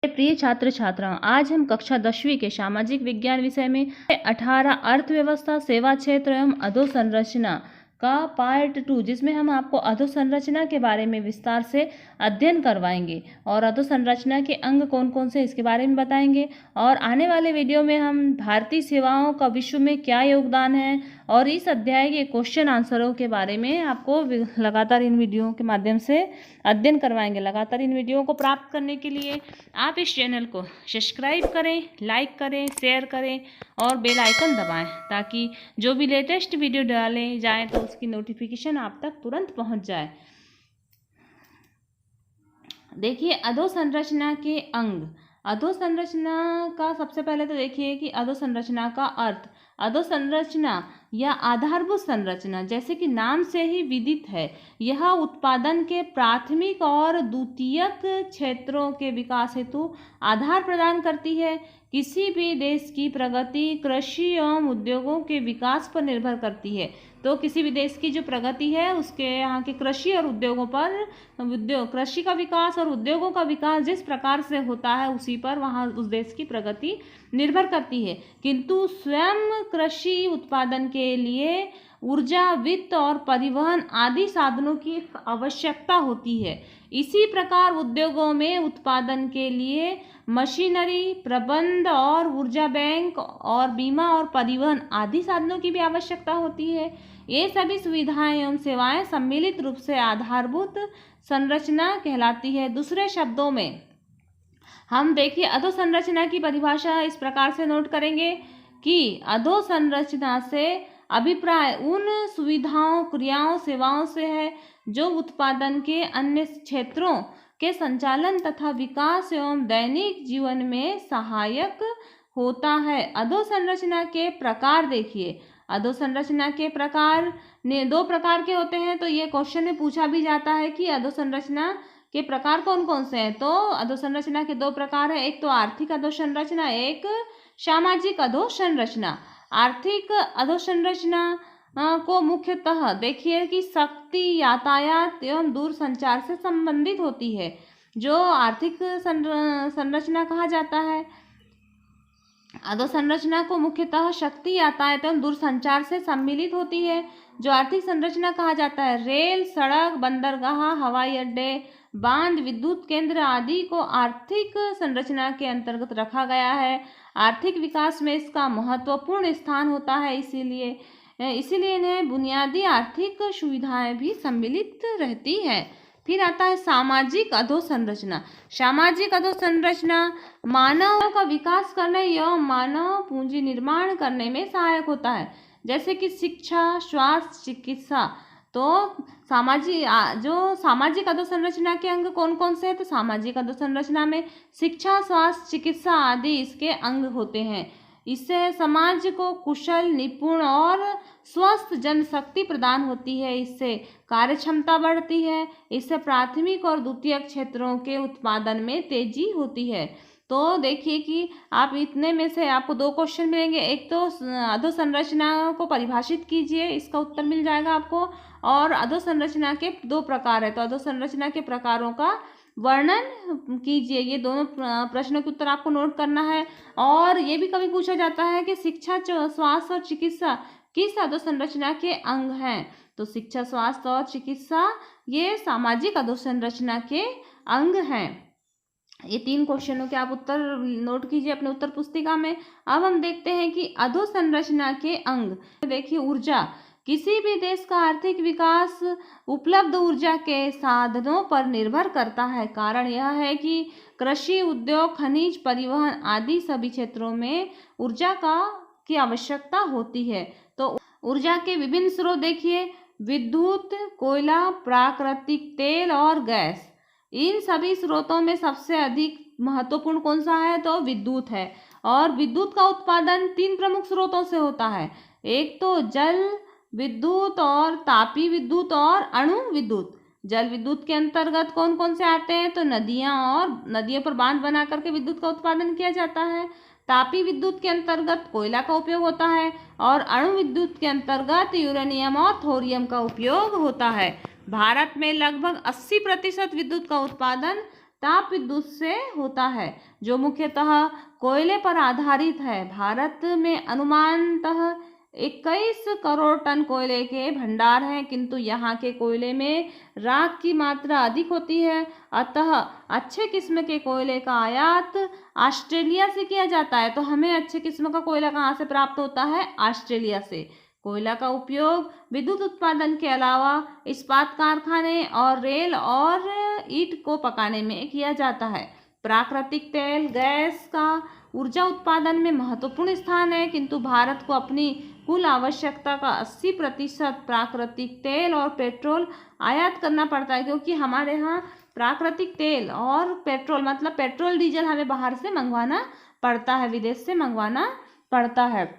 प्रिय छात्र छात्राओं, आज हम कक्षा 10वीं के सामाजिक विज्ञान विषय में 18 अर्थव्यवस्था, सेवा क्षेत्र एवं अधोसंरचना का पार्ट 2, जिसमें हम आपको अधोसंरचना के बारे में विस्तार से अध्ययन करवाएंगे और अधोसंरचना के अंग कौन कौन से इसके बारे में बताएंगे। और आने वाले वीडियो में हम भारतीय सेवाओं का विश्व में क्या योगदान है और इस अध्याय के क्वेश्चन आंसरों के बारे में आपको लगातार इन वीडियो के माध्यम से अध्ययन करवाएंगे। लगातार इन वीडियो को प्राप्त करने के लिए आप इस चैनल को सब्सक्राइब करें, लाइक करें, शेयर करें और बेल आइकन दबाएं, ताकि जो भी लेटेस्ट वीडियो डाले जाए तो उसकी नोटिफिकेशन आप तक तुरंत पहुंच जाए। देखिए, अधोसंरचना के अंग। अधोसंरचना का सबसे पहले तो देखिए कि अधोसंरचना का अर्थ। अधोसंरचना या आधारभूत संरचना, जैसे कि नाम से ही विदित है, यह उत्पादन के प्राथमिक और द्वितीयक क्षेत्रों के विकास हेतु आधार प्रदान करती है। किसी भी देश की प्रगति कृषि एवं उद्योगों के विकास पर निर्भर करती है। तो किसी भी देश की जो प्रगति है उसके यहाँ के कृषि और उद्योगों पर, कृषि का विकास और उद्योगों का विकास जिस प्रकार से होता है उसी पर वहाँ उस देश की प्रगति निर्भर करती है। किंतु स्वयं कृषि उत्पादन के लिए ऊर्जा, वित्त और परिवहन आदि साधनों की आवश्यकता होती है। इसी प्रकार उद्योगों में उत्पादन के लिए मशीनरी, प्रबंध और ऊर्जा बैंक और बीमा और परिवहन आदि साधनों की भी आवश्यकता होती है। ये सभी सुविधाएं एवं सेवाएं सम्मिलित रूप से आधारभूत संरचना कहलाती है। दूसरे शब्दों में हम देखिए अधोसंरचना की परिभाषा इस प्रकार से नोट करेंगे कि अधोसंरचना से अभिप्राय उन सुविधाओं, क्रियाओं, सेवाओं से है जो उत्पादन के अन्य क्षेत्रों के संचालन तथा विकास एवं दैनिक जीवन में सहायक होता है। अधोसंरचना के प्रकार देखिए, अधोसंरचना के प्रकार ने 2 प्रकार के होते हैं। तो ये क्वेश्चन में पूछा भी जाता है कि अधोसंरचना के प्रकार कौन कौन से हैं। तो अधोसंरचना के 2 प्रकार हैं, एक तो आर्थिक अधोसंरचना, एक सामाजिक अधोसंरचना। आर्थिक अधोसंरचना को मुख्यतः देखिए कि शक्ति, यातायात एवं दूरसंचार से संबंधित होती है, जो आर्थिक संरचना कहा जाता है। अधोसंरचना को मुख्यतः शक्ति, यातायात एवं दूरसंचार से सम्मिलित होती है। जो आर्थिक संरचना कहा जाता है, रेल, सड़क, बंदरगाह, हवाई अड्डे, बांध, विद्युत केंद्र आदि को आर्थिक संरचना के अंतर्गत रखा गया है। आर्थिक विकास में इसका महत्वपूर्ण स्थान होता है, इसीलिए इन्हें बुनियादी आर्थिक सुविधाएं भी सम्मिलित रहती है। फिर आता है सामाजिक अधोसंरचना। सामाजिक अधोसंरचना मानव का विकास करने एवं मानव पूंजी निर्माण करने में सहायक होता है, जैसे कि शिक्षा, स्वास्थ्य, चिकित्सा। तो सामाजिक अधोसंरचना के अंग कौन कौन से हैं। तो सामाजिक अधोसंरचना में शिक्षा, स्वास्थ्य, चिकित्सा आदि इसके अंग होते हैं। इससे समाज को कुशल, निपुण और स्वस्थ जनशक्ति प्रदान होती है। इससे कार्य क्षमता बढ़ती है। इससे प्राथमिक और द्वितीयक क्षेत्रों के उत्पादन में तेजी होती है। तो देखिए कि आप इतने में से आपको 2 क्वेश्चन मिलेंगे। एक तो अधोसंरचना को परिभाषित कीजिए, इसका उत्तर मिल जाएगा आपको। और अधोसंरचना के 2 प्रकार है, तो अधोसंरचना के प्रकारों का वर्णन कीजिए। ये दोनों प्रश्नों के उत्तर आपको नोट करना है। और ये भी कभी पूछा जाता है कि शिक्षा, स्वास्थ्य और चिकित्सा किस अधोसंरचना के अंग हैं। तो शिक्षा, स्वास्थ्य और चिकित्सा ये सामाजिक अधोसंरचना के अंग हैं। ये 3 क्वेश्चनों के आप उत्तर नोट कीजिए अपने उत्तर पुस्तिका में। अब हम देखते हैं कि अधोसंरचना के अंग। देखिए, ऊर्जा। किसी भी देश का आर्थिक विकास उपलब्ध ऊर्जा के साधनों पर निर्भर करता है। कारण यह है कि कृषि, उद्योग, खनिज, परिवहन आदि सभी क्षेत्रों में ऊर्जा की आवश्यकता होती है। तो ऊर्जा के विभिन्न स्रोत देखिए, विद्युत, कोयला, प्राकृतिक तेल और गैस। इन सभी स्रोतों में सबसे अधिक महत्वपूर्ण कौन सा है। तो विद्युत है। और विद्युत का उत्पादन 3 प्रमुख स्रोतों से होता है। एक तो जल विद्युत और तापीय विद्युत और अणु विद्युत। जल विद्युत के अंतर्गत कौन कौन से आते हैं। तो नदियां, और नदियों पर बांध बना करके विद्युत का उत्पादन किया जाता है। तापीय विद्युत के अंतर्गत कोयला का उपयोग होता है। और अणु विद्युत के अंतर्गत यूरेनियम और थोरियम का उपयोग होता है। भारत में लगभग 80% विद्युत का उत्पादन ताप विद्युत से होता है, जो मुख्यतः कोयले पर आधारित है। भारत में अनुमानतः 21 करोड़ टन कोयले के भंडार हैं, किंतु यहाँ के कोयले में राख की मात्रा अधिक होती है। अतः अच्छे किस्म के कोयले का आयात ऑस्ट्रेलिया से किया जाता है। तो हमें अच्छे किस्म का कोयला कहाँ से प्राप्त होता है? ऑस्ट्रेलिया से। कोयला का उपयोग विद्युत उत्पादन के अलावा इस्पात कारखाने और रेल और ईंट को पकाने में किया जाता है। प्राकृतिक तेल गैस का ऊर्जा उत्पादन में महत्वपूर्ण स्थान है, किंतु भारत को अपनी कुल आवश्यकता का 80% प्राकृतिक तेल और पेट्रोल आयात करना पड़ता है, क्योंकि हमारे यहाँ प्राकृतिक तेल और पेट्रोल मतलब पेट्रोल डीजल हमें बाहर से मंगवाना पड़ता है, विदेश से मंगवाना पड़ता है।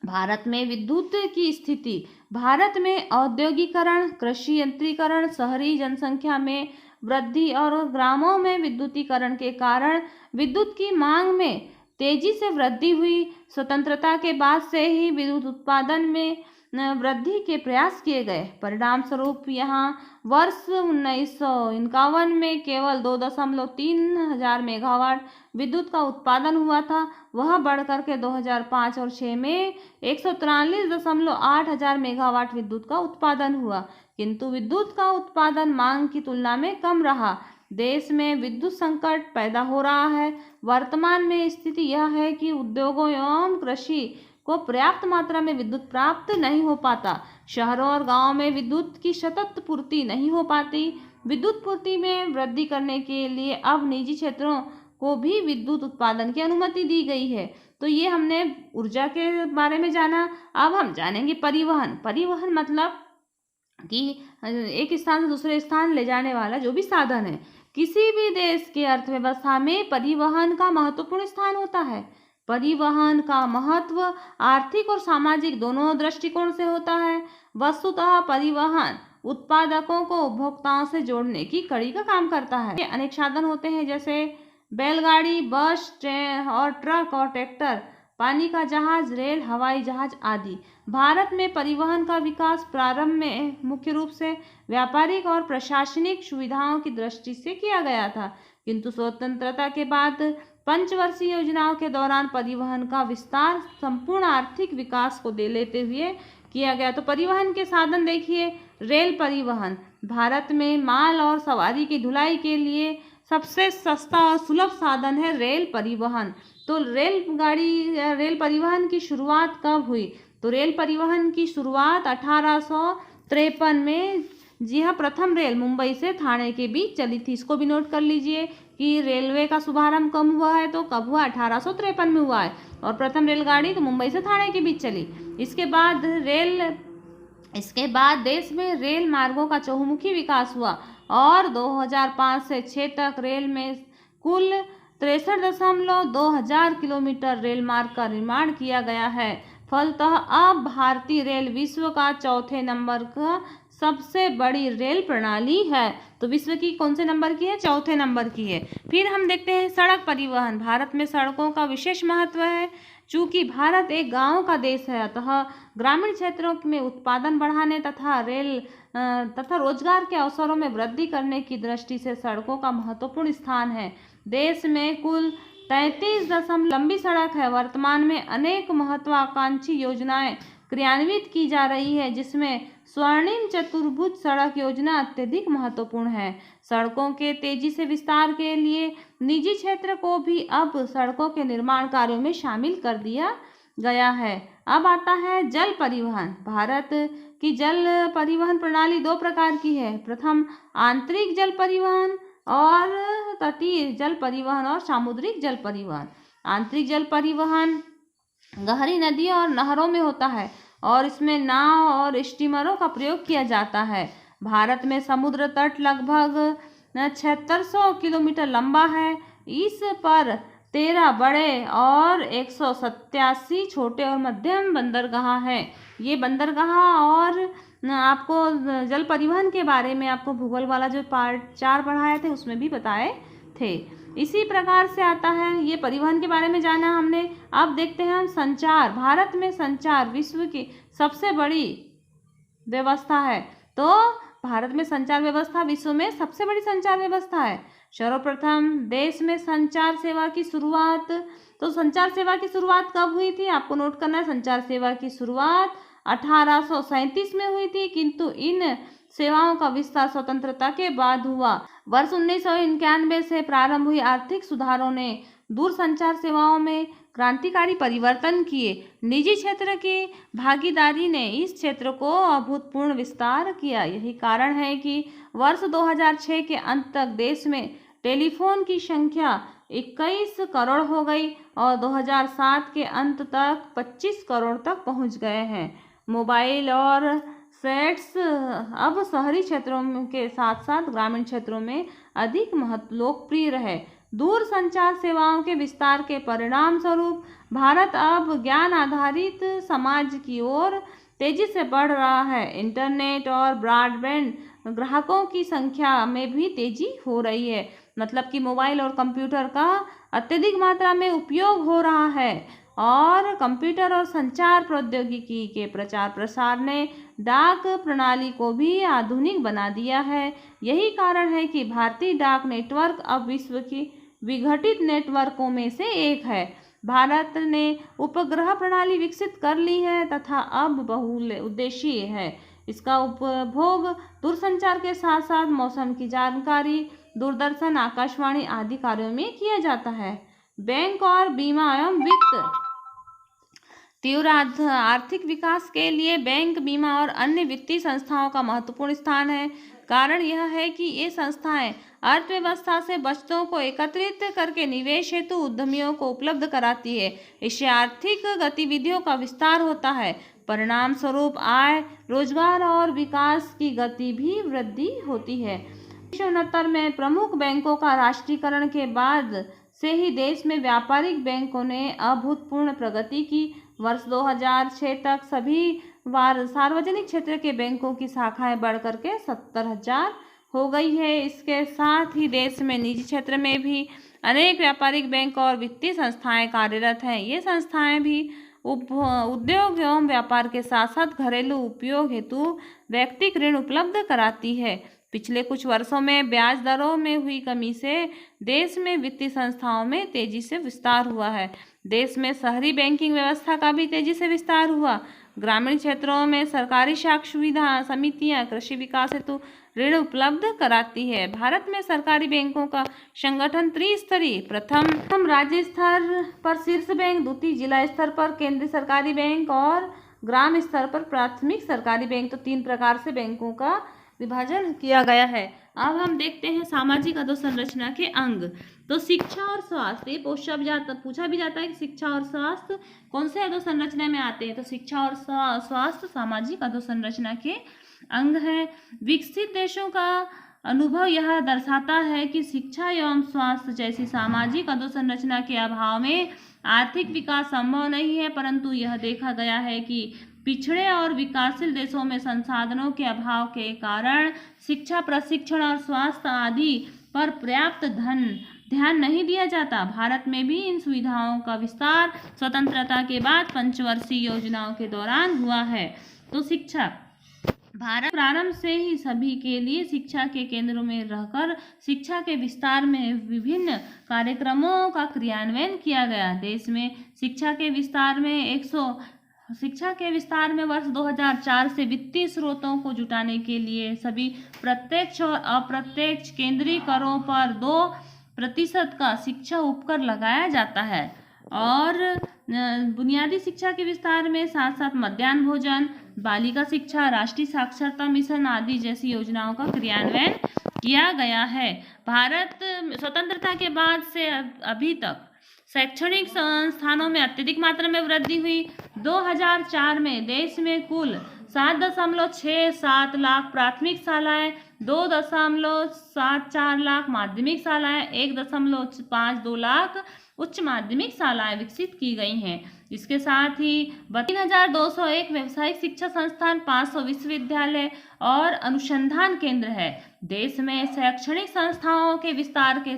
भारत में विद्युत की स्थिति। भारत में औद्योगिकरण, कृषि यंत्रीकरण, शहरी जनसंख्या में वृद्धि और ग्रामों में विद्युतीकरण के कारण विद्युत की मांग में तेजी से वृद्धि हुई। स्वतंत्रता के बाद से ही विद्युत उत्पादन में वृद्धि के प्रयास किए गए। परिणाम स्वरूप यहाँ वर्ष 1951 में केवल 2.3 हजार मेगावाट विद्युत का उत्पादन हुआ था। वह बढ़कर के 2005 और 6 में 143.8 हजार मेगावाट विद्युत का उत्पादन हुआ, किंतु विद्युत का उत्पादन मांग की तुलना में कम रहा। देश में विद्युत संकट पैदा हो रहा है। वर्तमान में स्थिति यह है कि उद्योगों एवं कृषि को पर्याप्त मात्रा में विद्युत प्राप्त नहीं हो पाता। शहरों और गांवों में विद्युत की सतत पूर्ति नहीं हो पाती। विद्युत पूर्ति में वृद्धि करने के लिए अब निजी क्षेत्रों को भी विद्युत उत्पादन की अनुमति दी गई है। तो ये हमने ऊर्जा के बारे में जाना। अब हम जानेंगे परिवहन। परिवहन मतलब कि एक स्थान से दूसरे स्थान ले जाने वाला जो भी साधन है। किसी भी देश के अर्थव्यवस्था में परिवहन का महत्वपूर्ण स्थान होता है। परिवहन का महत्व आर्थिक और सामाजिक दोनों दृष्टिकोण से होता है। वस्तुतः परिवहन उत्पादकों को उपभोक्ताओं से जोड़ने की कड़ी का काम करता है। अनेक साधन होते हैं, जैसे बैलगाड़ी, बस, ट्रेन और ट्रक और ट्रैक्टर, पानी का जहाज, रेल, हवाई जहाज आदि। भारत में परिवहन का विकास प्रारंभ में मुख्य रूप से व्यापारिक और प्रशासनिक सुविधाओं की दृष्टि से किया गया था, किंतु स्वतंत्रता के बाद पंचवर्षीय योजनाओं के दौरान परिवहन का विस्तार संपूर्ण आर्थिक विकास को दे लेते हुए किया गया। तो परिवहन के साधन देखिए। रेल परिवहन भारत में माल और सवारी की ढुलाई के लिए सबसे सस्ता और सुलभ साधन है रेल परिवहन। तो रेल परिवहन की शुरुआत कब हुई? तो रेल परिवहन की शुरुआत 1853 में, जी हाँ, प्रथम रेल मुंबई से ठाणे के बीच चली थी। इसको भी नोट कर लीजिए कि रेलवे का शुभारंभ कब हुआ है, तो कब हुआ? 1853 में हुआ है। और प्रथम रेलगाड़ी तो मुंबई से ठाणे के बीच चली। इसके बाद देश में रेल मार्गों का चहुमुखी विकास हुआ और 2005 से 6 तक रेल में कुल 63.2 हजार किलोमीटर रेल मार्ग का निर्माण किया गया है। फलतः अब भारतीय रेल विश्व का चौथे नंबर का सबसे बड़ी रेल प्रणाली है। तो विश्व की कौन से नंबर की है? चौथे नंबर की है। फिर हम देखते हैं सड़क परिवहन। भारत में सड़कों का विशेष महत्व है। चूंकि भारत एक गांव का देश है, अतः ग्रामीण क्षेत्रों में उत्पादन बढ़ाने तथा रोजगार के अवसरों में वृद्धि करने की दृष्टि से सड़कों का महत्वपूर्ण स्थान है। देश में कुल 33 लंबी सड़क है। वर्तमान में अनेक महत्वाकांक्षी योजनाएं क्रियान्वित की जा रही है, जिसमें स्वर्णिम चतुर्भुज सड़क योजना अत्यधिक महत्वपूर्ण है। सड़कों के तेजी से विस्तार के लिए निजी क्षेत्र को भी अब सड़कों के निर्माण कार्यों में शामिल कर दिया गया है। अब आता है जल परिवहन। भारत की जल परिवहन प्रणाली 2 प्रकार की है। प्रथम आंतरिक जल परिवहन और तटीय जल परिवहन और सामुद्रिक जल परिवहन। आंतरिक जल परिवहन गहरी नदियों और नहरों में होता है और इसमें नाव और स्टीमरों का प्रयोग किया जाता है। भारत में समुद्र तट लगभग 7600 किलोमीटर लंबा है। इस पर 13 बड़े और 187 छोटे और मध्यम बंदरगाह हैं। ये बंदरगाह और आपको जल परिवहन के बारे में आपको भूगोल वाला जो पार्ट 4 पढ़ाए थे उसमें भी बताए थे। इसी प्रकार से आता है, ये परिवहन के बारे में जाना हमने। अब देखते हैं हम संचार। भारत में संचार विश्व की सबसे बड़ी व्यवस्था है। तो भारत में संचार व्यवस्था विश्व में सबसे बड़ी संचार व्यवस्था है। सर्वप्रथम देश में संचार सेवा की शुरुआत। तो संचार सेवा की शुरुआत कब हुई थी, आपको नोट करना है। संचार सेवा की शुरुआत 1837 में हुई थी, किंतु इन सेवाओं का विस्तार स्वतंत्रता के बाद हुआ। वर्ष 1991 से प्रारंभ हुई आर्थिक सुधारों ने दूरसंचार सेवाओं में क्रांतिकारी परिवर्तन किए। निजी क्षेत्र की भागीदारी ने इस क्षेत्र को अभूतपूर्व विस्तार किया। यही कारण है कि वर्ष 2006 के अंत तक देश में टेलीफोन की संख्या 21 करोड़ हो गई और 2007 के अंत तक 25 करोड़ तक पहुंच गए हैं। मोबाइल और सेट्स अब शहरी क्षेत्रों के साथ साथ ग्रामीण क्षेत्रों में अधिक लोकप्रिय रहे। दूर संचार सेवाओं के विस्तार के परिणाम स्वरूप भारत अब ज्ञान आधारित समाज की ओर तेजी से बढ़ रहा है। इंटरनेट और ब्रॉडबैंड ग्राहकों की संख्या में भी तेजी हो रही है। मतलब कि मोबाइल और कंप्यूटर का अत्यधिक मात्रा में उपयोग हो रहा है और कंप्यूटर और संचार प्रौद्योगिकी के प्रचार प्रसार ने डाक प्रणाली को भी आधुनिक बना दिया है। यही कारण है कि भारतीय डाक नेटवर्क अब विश्व की विघटित नेटवर्कों में से एक है। भारत ने उपग्रह प्रणाली विकसित कर ली है तथा अब बहुउद्देशीय है। इसका उपभोग दूरसंचार के साथ साथ मौसम की जानकारी, दूरदर्शन, आकाशवाणी आदि कार्यों में किया जाता है। बैंक और बीमा एवं वित्त। तीव्र आर्थिक विकास के लिए बैंक, बीमा और अन्य वित्तीय संस्थाओं का महत्वपूर्ण स्थान है। कारण यह है कि ये संस्थाएं अर्थव्यवस्था से बचतों को एकत्रित करके निवेश हेतु उद्यमियों को उपलब्ध कराती है। इससे आर्थिक गतिविधियों का विस्तार होता है। परिणाम स्वरूप आय, रोजगार और विकास की गति भी वृद्धि होती है। 1969 में प्रमुख बैंकों का राष्ट्रीयकरण के बाद से ही देश में व्यापारिक बैंकों ने अभूतपूर्व प्रगति की। वर्ष 2006 तक सभी सार्वजनिक क्षेत्र के बैंकों की शाखाएं बढ़कर के 70,000 हो गई है। इसके साथ ही देश में निजी क्षेत्र में भी अनेक व्यापारिक बैंक और वित्तीय संस्थाएं कार्यरत हैं। ये संस्थाएं भी उद्योग एवं व्यापार के साथ साथ घरेलू उपयोग हेतु व्यक्तिगत ऋण उपलब्ध कराती है। पिछले कुछ वर्षों में ब्याज दरों में हुई कमी से देश में वित्तीय संस्थाओं में तेजी से विस्तार हुआ है। देश में शहरी बैंकिंग व्यवस्था का भी तेजी से विस्तार हुआ। ग्रामीण क्षेत्रों में सरकारी साख सुविधा समितियां कृषि विकास हेतु ऋण उपलब्ध कराती है। भारत में सरकारी बैंकों का संगठन त्रिस्तरीय, प्रथम राज्य स्तर पर शीर्ष बैंक, द्वितीय जिला स्तर पर केंद्रीय सरकारी बैंक और ग्राम स्तर पर प्राथमिक सरकारी बैंक। तो 3 प्रकार से बैंकों का विभाजन किया गया है। अब हम देखते हैं सामाजिक अधोसंरचना के अंग। तो शिक्षा और स्वास्थ्य, ये पूछा भी जाता है कि शिक्षा और स्वास्थ्य कौन से अधोसंरचना में आते हैं। तो शिक्षा और स्वास्थ्य सामाजिक अधोसंरचना के अंग है। विकसित देशों का अनुभव यह दर्शाता है कि शिक्षा एवं स्वास्थ्य जैसी सामाजिक अधोसंरचना के अभाव में आर्थिक विकास संभव नहीं है, परंतु यह देखा गया है कि पिछड़े और विकासशील देशों में संसाधनों के अभाव के कारण शिक्षा, प्रशिक्षण और स्वास्थ्य आदि पर पर्याप्त ध्यान नहीं दिया जाता। भारत में भी इन सुविधाओं का विस्तार स्वतंत्रता के बाद पंचवर्षीय योजनाओं के दौरान हुआ है। तो शिक्षा, भारत प्रारंभ से ही सभी के लिए शिक्षा के केंद्रों में रहकर शिक्षा के विस्तार में विभिन्न कार्यक्रमों का क्रियान्वयन किया गया। देश में शिक्षा के विस्तार में वर्ष 2004 से वित्तीय स्रोतों को जुटाने के लिए सभी प्रत्यक्ष और अप्रत्यक्ष केंद्रीय करों पर 2% का शिक्षा उपकर लगाया जाता है। और बुनियादी शिक्षा के विस्तार में साथ साथ मध्याह्न भोजन, बालिका शिक्षा, राष्ट्रीय साक्षरता मिशन आदि जैसी योजनाओं का क्रियान्वयन किया गया है। भारत स्वतंत्रता के बाद से अभी तक शैक्षणिक संस्थानों में अत्यधिक मात्रा में वृद्धि हुई। 2004 में देश में कुल 7.67 लाख प्राथमिक शालाएं, 2.74 लाख माध्यमिक शालाएं, 1.52 लाख उच्च माध्यमिक शालाएं विकसित की गई हैं। इसके साथ ही 3,201 व्यावसायिक शिक्षा संस्थान, 500 विश्वविद्यालय और अनुसंधान केंद्र है। देश में शैक्षणिक संस्थाओं के विस्तार के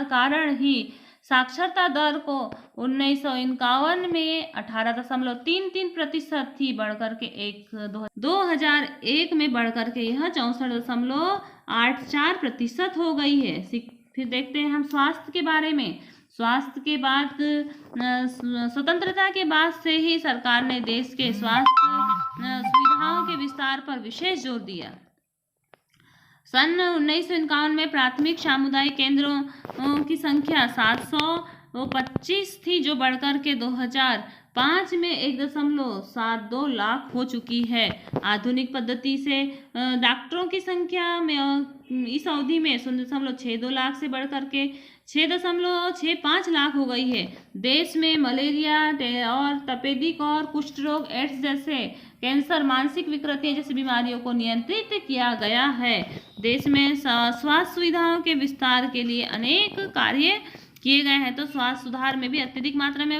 कारण ही साक्षरता दर को 1951 में 18.33% थी, बढ़कर के 2001 में बढ़कर के यह 64.84% हो गई है। फिर देखते हैं हम स्वास्थ्य के बारे में। स्वास्थ्य के बाद स्वतंत्रता के बाद से ही सरकार ने देश के स्वास्थ्य सुविधाओं के विस्तार पर विशेष जोर दिया। सन 1951 में प्राथमिक सामुदायिक केंद्रों की संख्या 725 थी, जो बढ़कर के 2005 में 1.72 लाख हो चुकी है। आधुनिक पद्धति से डॉक्टरों की संख्या में इस अवधि में 0.62 लाख से बढ़कर के 6.65 लाख हो गई है। देश में मलेरिया और तपेदिक और कुष्ठ रोग, एड्स जैसे कैंसर, मानसिक विकृतियां जैसी बीमारियों को नियंत्रित किया गया है। देश में स्वास्थ्य सुविधाओं के विस्तार के लिए अनेक कार्य किए गए हैं, तो स्वास्थ्य सुधार में भी अत्यधिक मात्रा में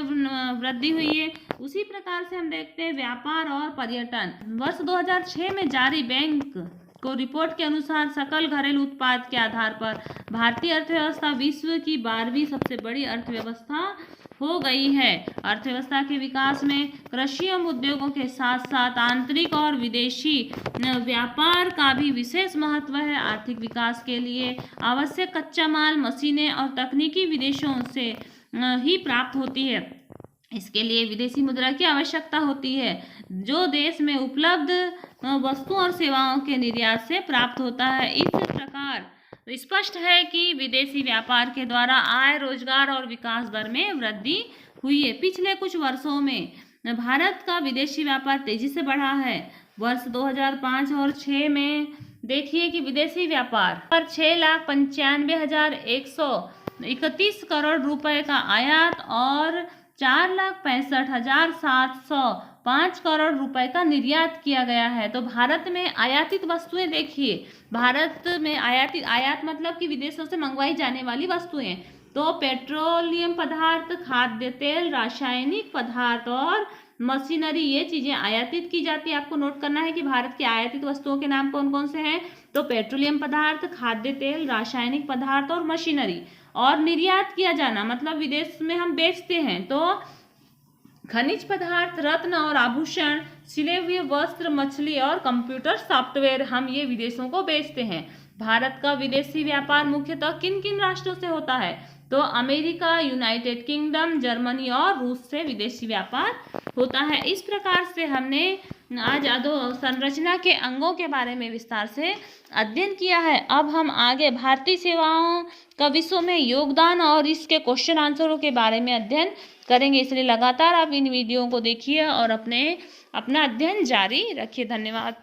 वृद्धि हुई है। उसी प्रकार से हम देखते हैं व्यापार और पर्यटन। वर्ष 2006 में जारी बैंक को रिपोर्ट के अनुसार सकल घरेलू उत्पाद के आधार पर भारतीय अर्थव्यवस्था विश्व की 12वीं सबसे बड़ी अर्थव्यवस्था हो गई है। अर्थव्यवस्था के विकास में कृषि एवं उद्योगों के साथ साथ आंतरिक और विदेशी व्यापार का भी विशेष महत्व है। आर्थिक विकास के लिए आवश्यक कच्चा माल, मशीनें और तकनीकी विदेशों से ही प्राप्त होती है। इसके लिए विदेशी मुद्रा की आवश्यकता होती है, जो देश में उपलब्ध वस्तुओं और सेवाओं के निर्यात से प्राप्त होता है। इस प्रकार स्पष्ट है कि विदेशी व्यापार के द्वारा आय, रोजगार और विकास दर में वृद्धि हुई है। पिछले कुछ वर्षों में भारत का विदेशी व्यापार तेजी से बढ़ा है। वर्ष 2005 और 6 में देखिए कि विदेशी व्यापार पर 6,95,131 करोड़ रुपए का आयात और 4,65,705 करोड़ रुपए का निर्यात किया गया है। तो भारत में आयातित वस्तुएं देखिए, भारत में आयात मतलब कि विदेशों से मंगवाई जाने वाली वस्तुएं, तो पेट्रोलियम पदार्थ, खाद्य तेल, रासायनिक पदार्थ और मशीनरी, ये चीजें आयातित की जाती है। आपको नोट करना है कि भारत की आयातित वस्तुओं के नाम कौन कौन से हैं, तो पेट्रोलियम पदार्थ, खाद्य तेल, रासायनिक पदार्थ और मशीनरी। और निर्यात किया जाना मतलब विदेश में हम बेचते हैं, तो खनिज पदार्थ, रत्न और आभूषण, सिले हुए वस्त्र, मछली और कंप्यूटर सॉफ्टवेयर, हम ये विदेशों को बेचते हैं। भारत का विदेशी व्यापार मुख्यतः किन किन राष्ट्रों से होता है, तो अमेरिका, यूनाइटेड किंगडम, जर्मनी और रूस से विदेशी व्यापार होता है। इस प्रकार से हमने आज अधोसंरचना के अंगों के बारे में विस्तार से अध्ययन किया है। अब हम आगे भारतीय सेवाओं का विश्व में योगदान और इसके क्वेश्चन आंसरों के बारे में अध्ययन करेंगे। इसलिए लगातार आप इन वीडियो को देखिए और अपना अध्ययन जारी रखिए। धन्यवाद।